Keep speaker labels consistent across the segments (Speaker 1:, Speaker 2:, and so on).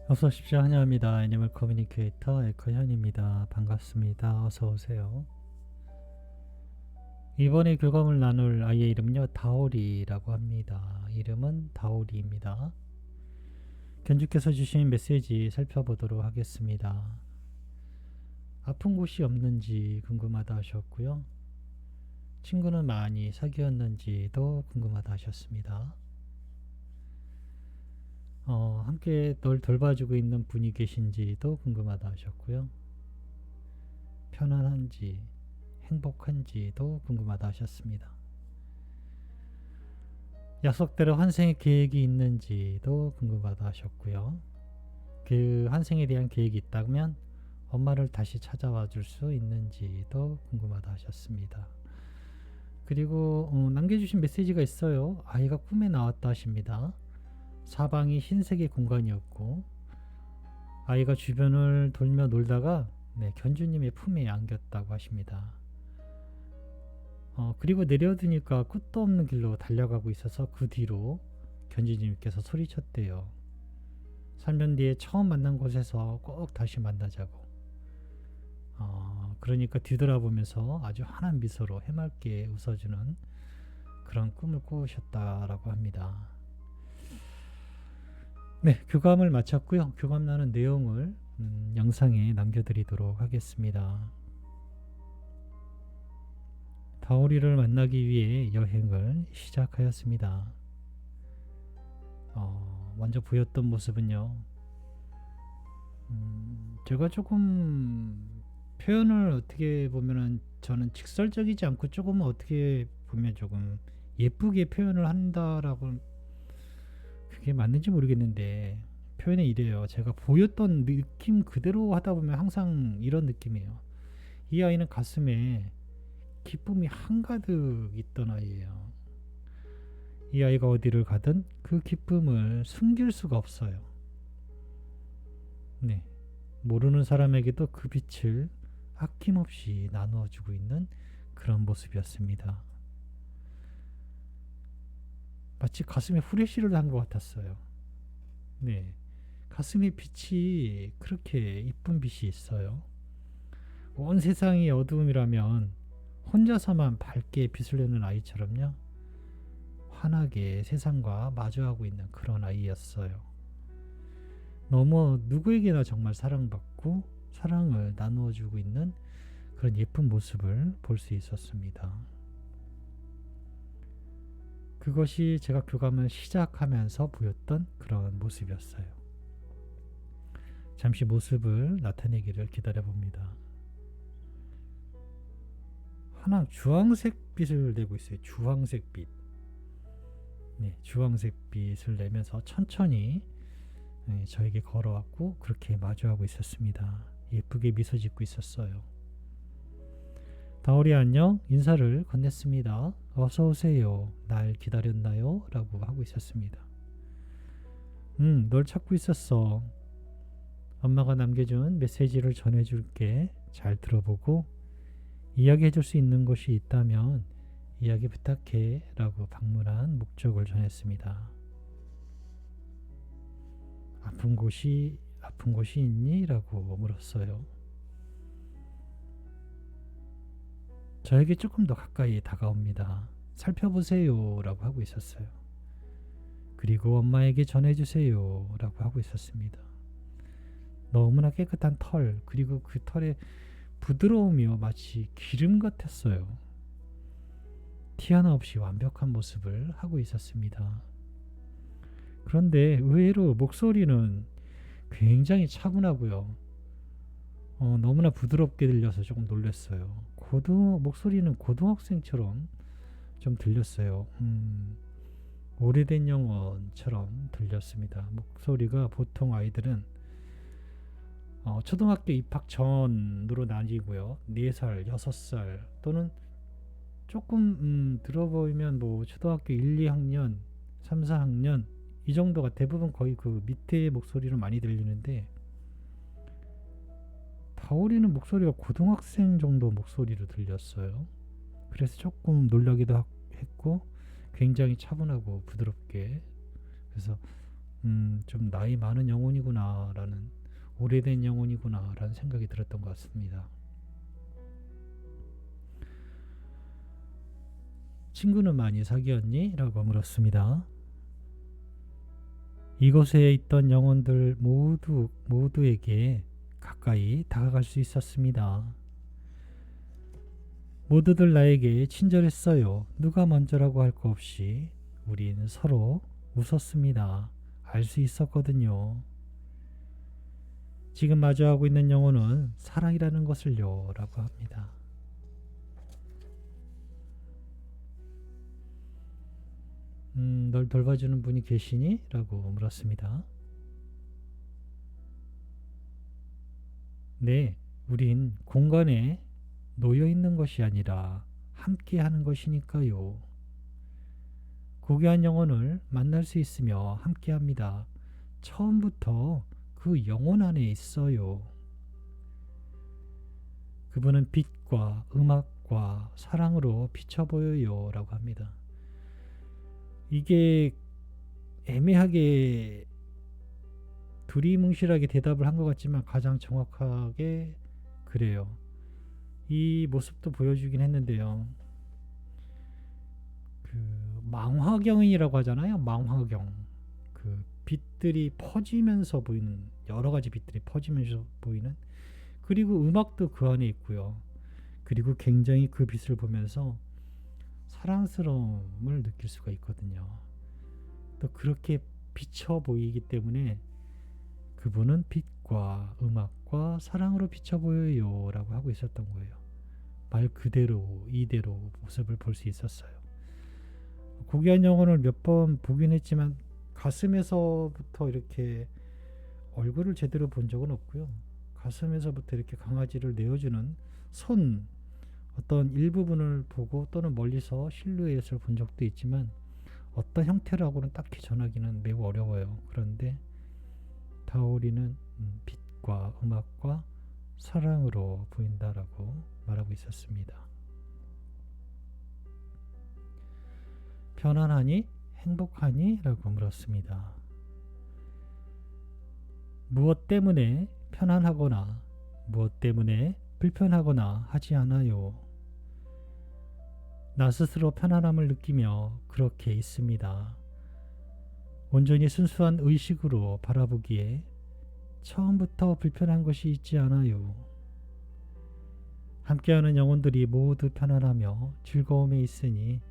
Speaker 1: 어서 오십시오. 환영합니다. 애니멀 커뮤니케이터 에커현입니다. 반갑습니다. 어서 오세요. 이번에 교감을 나눌 아이의 이름은요, 다오리라고 합니다. 이름은 다오리입니다. 견주께서 주신 메시지 살펴보도록 하겠습니다. 아픈 곳이 없는지 궁금하다 하셨고요. 친구는 많이 사귀었는지도 궁금하다 하셨습니다. 함께 널 돌봐주고 있는 분이 계신지도 궁금하다 하셨고요. 편안한지 행복한지도 궁금하다 하셨습니다. 약속대로 환생의 계획이 있는지도 궁금하다 하셨고요. 그 환생에 대한 계획이 있다면 엄마를 다시 찾아와 줄 수 있는지도 궁금하다 하셨습니다. 그리고 남겨주신 메시지가 있어요. 아이가 꿈에 나왔다 하십니다. 사방이 흰색의 공간이었고 아이가 주변을 돌며 놀다가 견주님의 품에 안겼다고 하십니다. 그리고 내려드니까 끝도 없는 길로 달려가고 있어서 그 뒤로 견주님께서 소리쳤대요. 3년 뒤에 처음 만난 곳에서 꼭 다시 만나자고. 그러니까 뒤돌아보면서 아주 환한 미소로 해맑게 웃어주는 그런 꿈을 꾸셨다라고 합니다. 네, 교감을 마쳤고요. 교감 나눈 내용을 영상에 남겨드리도록 하겠습니다. 다오리를 만나기 위해 여행을 시작하였습니다. 먼저 보였던 모습은요. 제가 조금 표현을 어떻게 보면은 저는 직설적이지 않고 조금 어떻게 보면 조금 예쁘게 표현을 한다라고 그게 맞는지 모르겠는데 표현이 이래요. 제가 보였던 느낌 그대로 하다 보면 항상 이런 느낌이에요. 이 아이는 가슴에 기쁨이 한가득 있던 아이예요. 이 아이가 어디를 가든 그 기쁨을 숨길 수가 없어요. 네. 모르는 사람에게도 그 빛을 아낌없이 나누어 주고 있는 그런 모습이었습니다. 마치 가슴에 후레쉬를 한 것 같았어요. 네. 가슴에 빛이 그렇게 이쁜 빛이 있어요. 온 세상이 어두움이라면 혼자서만 밝게 빛을 내는 아이처럼요. 환하게 세상과 마주하고 있는 그런 아이였어요. 너무 누구에게나 정말 사랑받고 사랑을 나누어 주고 있는 그런 예쁜 모습을 볼 수 있었습니다. 그것이 제가 교감을 시작하면서 보였던 그런 모습이었어요. 잠시 모습을 나타내기를 기다려봅니다. 하나 주황색 빛을 내고 있어요. 주황색 빛. 네, 주황색 빛을 내면서 천천히 저에게 걸어왔고 그렇게 마주하고 있었습니다. 예쁘게 미소 짓고 있었어요. 다오리 안녕 인사를 건넸습니다. 어서 오세요. 날 기다렸나요? 라고 하고 있었습니다. 널 찾고 있었어. 엄마가 남겨준 메시지를 전해줄게. 잘 들어보고 이야기해줄 수 있는 것이 있다면 이야기 부탁해 라고 방문한 목적을 전했습니다. 아픈 곳이 있니? 라고 물었어요. 저에게 조금 더 가까이 다가옵니다. 살펴보세요 라고 하고 있었어요. 그리고 엄마에게 전해주세요 라고 하고 있었습니다. 너무나 깨끗한 털 그리고 그 털의 부드러움이요 마치 기름 같았어요. 티 하나 없이 완벽한 모습을 하고 있었습니다. 그런데 의외로 목소리는 굉장히 차분하고요. 너무나 부드럽게 들려서 조금 놀랐어요. 목소리는 고등학생처럼 좀 들렸어요. 오래된 영혼처럼 들렸습니다. 목소리가 보통 아이들은 초등학교 입학 전으로 나뉘고요. 4살, 6살 또는 조금 들어 보이면 뭐 초등학교 1, 2학년, 3, 4학년 이 정도가 대부분 거의 그 밑에 목소리로 많이 들리는데 다오리는 목소리가 고등학생 정도 목소리로 들렸어요. 그래서 조금 놀라기도 했고 굉장히 차분하고 부드럽게 그래서 좀 나이 많은 영혼이구나라는, 오래된 영혼이구나라는 생각이 들었던 것 같습니다. 친구는 많이 사귀었니? 라고 물었습니다. 이곳에 있던 영혼들 모두에게 가까이 다가갈 수 있었습니다. 모두들 나에게 친절했어요. 누가 먼저라고 할 거 없이 우린 서로 웃었습니다. 알 수 있었거든요. 지금 마주하고 있는 영혼은 사랑이라는 것을요 라고 합니다. 널 돌봐주는 분이 계시니? 라고 물었습니다. 네, 우린 공간에 놓여 있는 것이 아니라 함께 하는 것이니까요. 고귀한 영혼을 만날 수 있으며 함께 합니다. 처음부터 그 영혼 안에 있어요. 그분은 빛과 음악과 사랑으로 비쳐 보여요 라고 합니다. 이게 애매하게 두리뭉실하게 대답을 한 것 같지만 가장 정확하게 그래요. 이 모습도 보여주긴 했는데요. 그 망화경이라고 하잖아요. 망화경. 그 빛들이 퍼지면서 보이는, 여러 가지 빛들이 퍼지면서 보이는, 그리고 음악도 그 안에 있고요. 그리고 굉장히 그 빛을 보면서 사랑스러움을 느낄 수가 있거든요. 또 그렇게 비쳐 보이기 때문에 그분은 빛과 음악과 사랑으로 비쳐 보여요 라고 하고 있었던 거예요. 말 그대로 이대로 모습을 볼 수 있었어요. 고귀한 영혼을 몇 번 보긴 했지만 가슴에서부터 이렇게 얼굴을 제대로 본 적은 없고요. 가슴에서부터 이렇게 강아지를 내어주는 손 어떤 일부분을 보고 또는 멀리서 실루엣을 본 적도 있지만 어떤 형태라고는 딱히 전하기는 매우 어려워요. 그런데 다오리는 빛과 음악과 사랑으로 보인다라고 말하고 있었습니다. 편안하니? 행복하니? 라고 물었습니다. 무엇 때문에 편안하거나 무엇 때문에 불편하거나 하지 않아요. 나 스스로 편안함을 느끼며 그렇게 있습니다. 온전히 순수한 의식으로 바라보기에 처음부터 불편한 것이 있지 않아요. 함께하는 영혼들이 모두 편안하며 즐거움에 있으니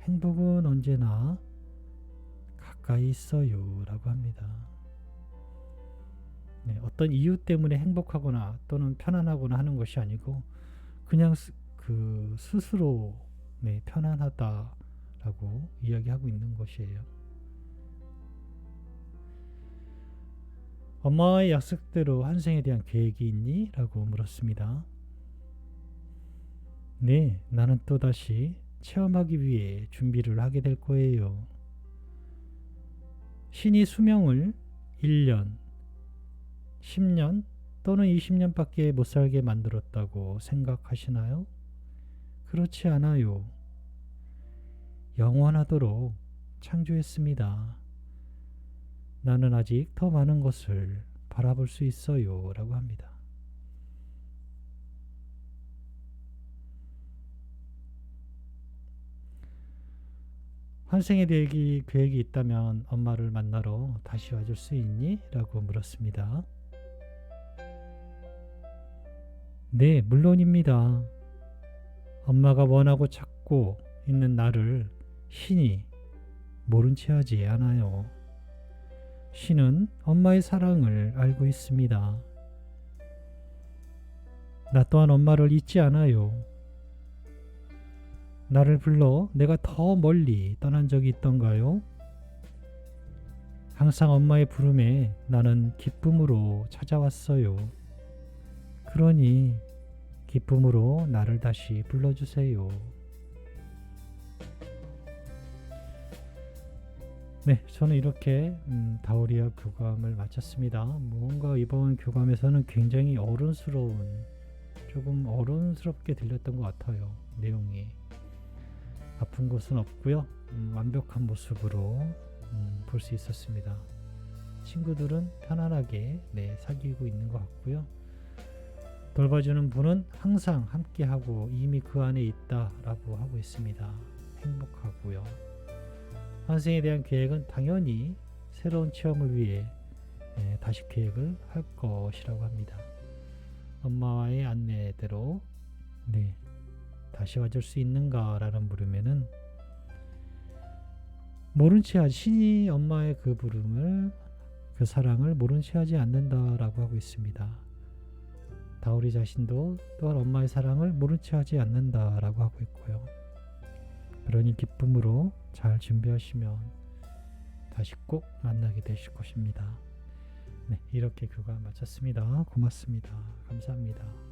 Speaker 1: 행복은 언제나 가까이 있어요 라고 합니다. 네, 어떤 이유 때문에 행복하거나 또는 편안하거나 하는 것이 아니고 그냥 스스로 네, 편안하다라고 이야기하고 있는 것이에요. 엄마와의 약속대로 환생에 대한 계획이 있니? 라고 물었습니다. 네, 나는 또다시 체험하기 위해 준비를 하게 될 거예요. 신이 수명을 1년, 10년 또는 20년밖에 못 살게 만들었다고 생각하시나요? 그렇지 않아요. 영원하도록 창조했습니다. 나는 아직 더 많은 것을 바라볼 수 있어요 라고 합니다. 환생의 계획이 있다면 엄마를 만나러 다시 와줄 수 있니? 라고 물었습니다. 네, 물론입니다. 엄마가 원하고 찾고 있는 나를 신이 모른 채 하지 않아요. 신은 엄마의 사랑을 알고 있습니다. 나 또한 엄마를 잊지 않아요. 나를 불러 내가 더 멀리 떠난 적이 있던가요? 항상 엄마의 부름에 나는 기쁨으로 찾아왔어요. 그러니 기쁨으로 나를 다시 불러주세요. 네, 저는 이렇게 다오리아 교감을 마쳤습니다. 뭔가 이번 교감에서는 굉장히 조금 어른스럽게 들렸던 것 같아요. 내용이 아픈 곳은 없고요. 완벽한 모습으로 볼 수 있었습니다. 친구들은 편안하게 사귀고 있는 것 같고요. 돌봐주는 분은 항상 함께하고 이미 그 안에 있다라고 하고 있습니다. 행복하고요. 환생에 대한 계획은 당연히 새로운 체험을 위해 다시 계획을 할 것이라고 합니다. 엄마와의 안내대로 다시 와줄 수 있는가라는 물음에는 모른 채 하지, 신이 엄마의 그 부름을, 그 사랑을 모른 채 하지 않는다라고 하고 있습니다. 다오리 자신도 또한 엄마의 사랑을 모른 채 하지 않는다라고 하고 있고요. 그러니 기쁨으로 잘 준비하시면 다시 꼭 만나게 되실 것입니다. 이렇게 교과 마쳤습니다. 고맙습니다. 감사합니다.